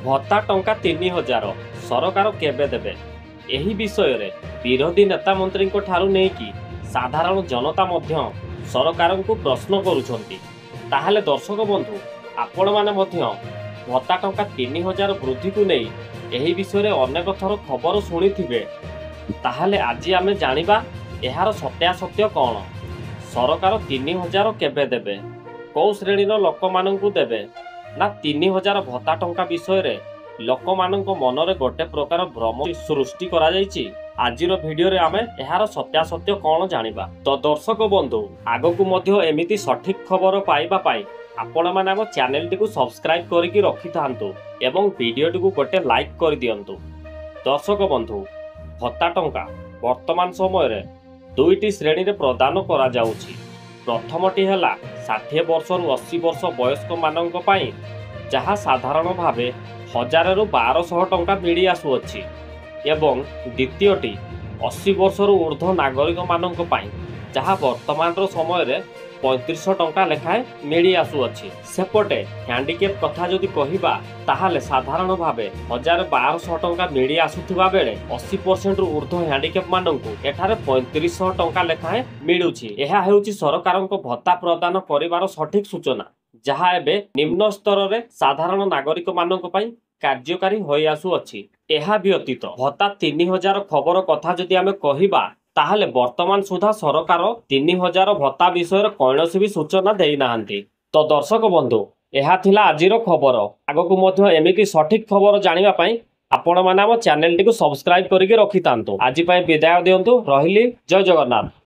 भत्ता टंका 3000 सरकार केबे देबे एही विषय रे विरोधी नेता मंत्री ठारू नेकी साधारण जनता मध्य सरकार को प्रश्न करुछंती। ताहले दर्शक बंधु आपण माने मध्य भत्ता टंका 3000 वृद्धि को नहीं एही विषय रे अनेक थर खबर शुणिथिबे। ताहले आज आमे जानिबा एहार सत्यासत्य कौन। सरकार 3000 केबे देबे, कौ श्रेणी लोक माननकु देबे ना 3000 भत्ता टंका विषय रे लोक माननक मनरे गोटे प्रकार भ्रम सृष्टि करा जायछि। आजिर भिडियो रे आमे एहार सत्यासत्य कौन जानिबा। तो दर्शक बंधु आगकु मध्य एमिति सठिक खबर पाइबा पाई आपण माने हम चैनल टी को सब्सक्राइब करिकि रखि थांतु एवं वीडियो टी को गोटे लाइक कर दियंतु। दर्शक बंधु भत्ता टंका वर्तमान समय रे दुईटी श्रेणी रे प्रदान करा जाउछि। प्रथमटी हैला 60 वर्ष रु 80 वर्ष वयस्क माननक पई जहाँ साधारण भावे 1000 रु 1200 टंका मिली आसुअछि एवं द्वितीयटी 80 वर्ष रु ऊर्ध्व नागरिक माननक पई जहाँ वर्तमान रो समय रे 3500 टंका लेखाए मिली आसुअछि। सेपटे हैंडिकेप कथा जदि कहिबा ताहाले साधारण भावे 1200 टंका मिली आसुथिबा बेले 80% रु ऊर्ध्व हैंडिकेप माननकु एठारे 3500 टंका लेखाए मिलुछि। एहा हेउछि सरकारक भत्ता प्रदान करिवार सठिक सूचना जहाँ एबे निम्न स्तर रे साधारण नागरिक माननक पई कार्यकारी होई आसुअछि। एहा व्यतीत भत्ता 3000 खबर कथा जदि आमे कहिबा ताहले वर्तमान सुधा सरकार 3000 भत्ता विषय कौनसी भी सूचना देई नाहंती। तो दर्शक बंधु एहा थिला आजिर खबर। आगकु मध्य एमिति सठिक खबर जानिबा पई आपण माने हम चैनल टी को सब्सक्राइब करिके रखि तांतु। आज पई विदाय दियंतु। रहिली। जय जगन्नाथ।